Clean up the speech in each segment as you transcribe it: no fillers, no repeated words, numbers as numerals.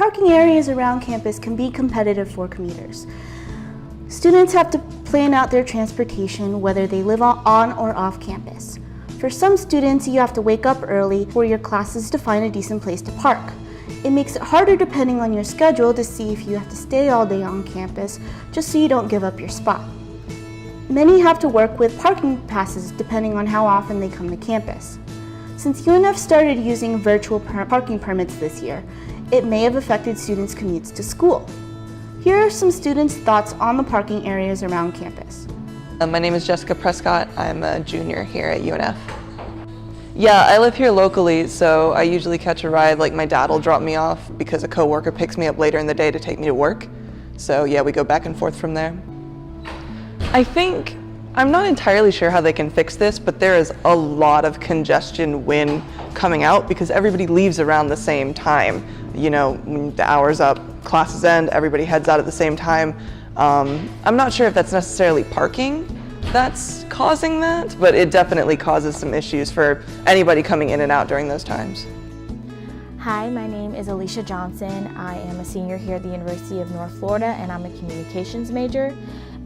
Parking areas around campus can be competitive for commuters. Students have to plan out their transportation whether they live on or off campus. For some students, you have to wake up early for your classes to find a decent place to park. It makes it harder depending on your schedule to see if you have to stay all day on campus just so you don't give up your spot. Many have to work with parking passes depending on how often they come to campus. Since UNF started using virtual parking permits this year, it may have affected students' commutes to school. Here are some students' thoughts on the parking areas around campus. My name is Jessica Prescott. I'm a junior here at UNF. Yeah, I live here locally, so I usually catch a ride. Like my dad will drop me off because a coworker picks me up later in the day to take me to work. So yeah, we go back and forth from there. I'm not entirely sure how they can fix this, but there is a lot of congestion when coming out because everybody leaves around the same time. You know, when the hour's up, classes end, everybody heads out at the same time. I'm not sure if that's necessarily parking that's causing that, but it definitely causes some issues for anybody coming in and out during those times. Hi, my name is Alicia Johnson. I am a senior here at the University of North Florida and I'm a communications major.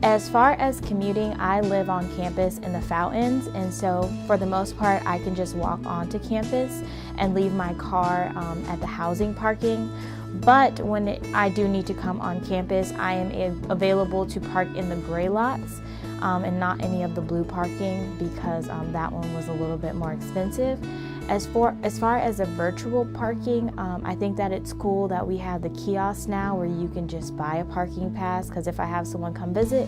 As far as commuting, I live on campus in the Fountains, and so for the most part I can just walk onto campus and leave my car at the housing parking. But when I do need to come on campus, I am available to park in the gray lots and not any of the blue parking because that one was a little bit more expensive. As far as a virtual parking, I think that it's cool that we have the kiosks now where you can just buy a parking pass, because if I have someone come visit,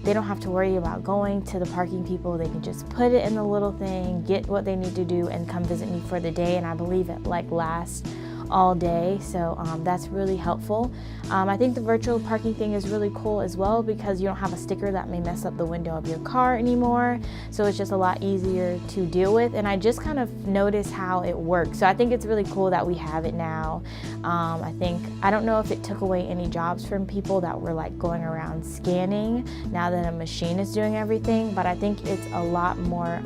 they don't have to worry about going to the parking people. They can just put it in the little thing, get what they need to do, and come visit me for the day, and I believe it lasts all day, so that's really helpful. I think the virtual parking thing is really cool as well because you don't have a sticker that may mess up the window of your car anymore, so it's just a lot easier to deal with, and I just kind of noticed how it works, so I think it's really cool that we have it now. I don't know if it took away any jobs from people that were going around scanning now that a machine is doing everything, but I think it's a lot more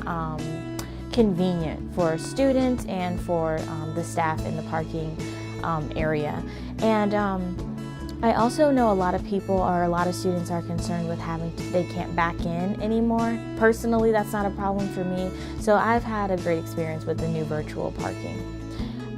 convenient for students and for the staff in the parking area. And I also know a lot of students are concerned with they can't back in anymore. Personally, that's not a problem for me. So I've had a great experience with the new virtual parking.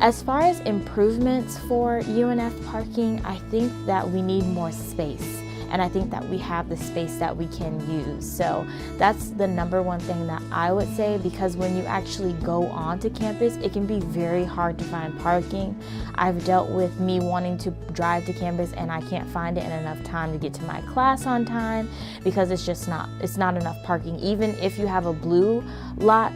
As far as improvements for UNF parking, I think that we need more space. And I think that we have the space that we can use. So that's the #1 thing that I would say, because when you actually go onto campus, it can be very hard to find parking. I've dealt with me wanting to drive to campus and I can't find it in enough time to get to my class on time because it's not enough parking. Even if you have a blue lot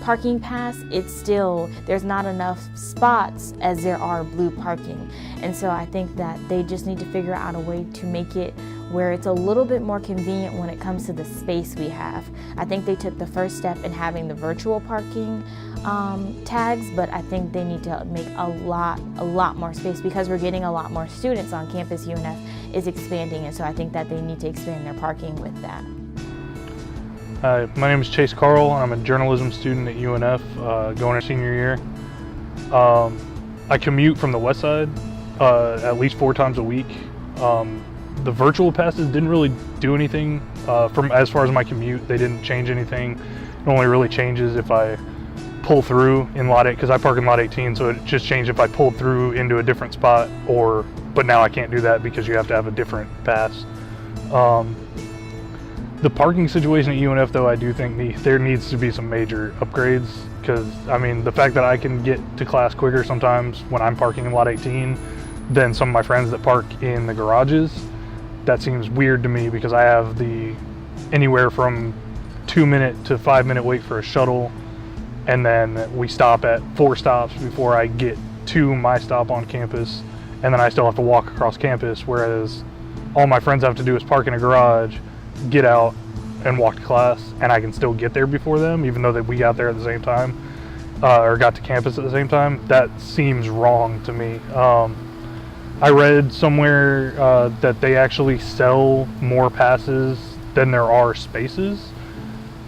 parking pass, there's not enough spots as there are blue parking. And so I think that they just need to figure out a way to make it where it's a little bit more convenient when it comes to the space we have. I think they took the first step in having the virtual parking tags, but I think they need to make a lot more space because we're getting a lot more students on campus. UNF is expanding, and so I think that they need to expand their parking with that. Hi, my name is Chase Carl. I'm a journalism student at UNF, going our senior year. I commute from the west side at least 4 times a week. The virtual passes didn't really do anything as far as my commute. They didn't change anything. It only really changes if I pull through in lot 8, because I park in lot 18, so it just changed if I pulled through into a different spot, but now I can't do that because you have to have a different pass. The parking situation at UNF, though, I do think there needs to be some major upgrades, because I mean, the fact that I can get to class quicker sometimes when I'm parking in lot 18 than some of my friends that park in the garages, that seems weird to me, because I have anywhere from 2-minute to 5-minute wait for a shuttle, and then we stop at 4 stops before I get to my stop on campus, and then I still have to walk across campus, whereas all my friends have to do is park in a garage, get out, and walk to class, and I can still get there before them, even though we got there at the same time, or got to campus at the same time. That seems wrong to me. I read somewhere that they actually sell more passes than there are spaces,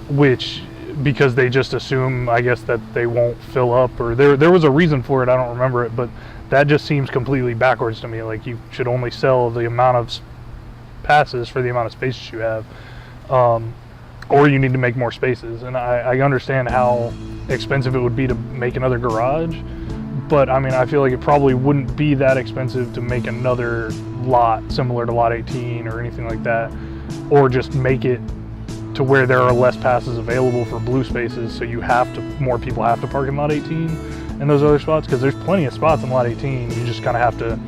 which because they just assume, I guess, that they won't fill up, or there was a reason for it, I don't remember it, but that just seems completely backwards to me. Like, you should only sell the amount of passes for the amount of spaces you have, or you need to make more spaces. And I understand how expensive it would be to make another garage, but I mean, I feel like it probably wouldn't be that expensive to make another lot similar to lot 18 or anything like that, or just make it to where there are less passes available for blue spaces, so more people have to park in lot 18 and those other spots, because there's plenty of spots in lot 18. You just kind of have to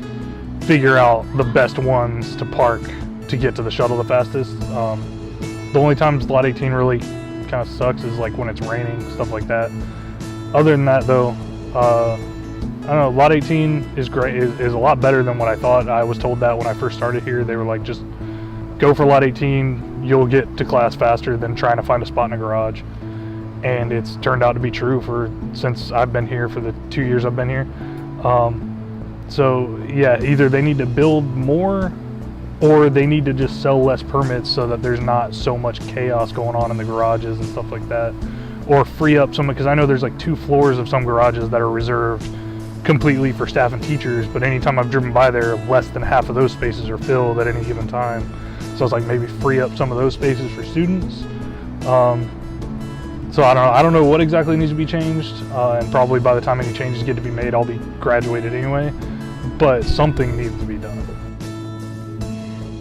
figure out the best ones to park to get to the shuttle the fastest. The only times lot 18 really kind of sucks is like when it's raining, stuff like that. Other than that though, I don't know, lot 18 is great, is a lot better than what I thought. I was told that when I first started here. They were like, just go for lot 18, you'll get to class faster than trying to find a spot in a garage. And it's turned out to be true since I've been here, for the 2 years I've been here. So yeah, either they need to build more, or they need to just sell less permits so that there's not so much chaos going on in the garages and stuff like that. Or free up some, because I know there's like 2 floors of some garages that are reserved completely for staff and teachers, but anytime I've driven by there, less than half of those spaces are filled at any given time. So it's like, maybe free up some of those spaces for students. So I don't know what exactly needs to be changed, and probably by the time any changes get to be made, I'll be graduated anyway, but something needs to be done.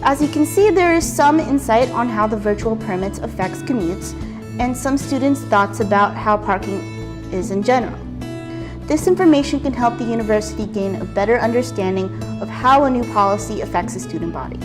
As you can see, there is some insight on how the virtual permits affects commutes, and some students' thoughts about how parking is in general. This information can help the university gain a better understanding of how a new policy affects the student body.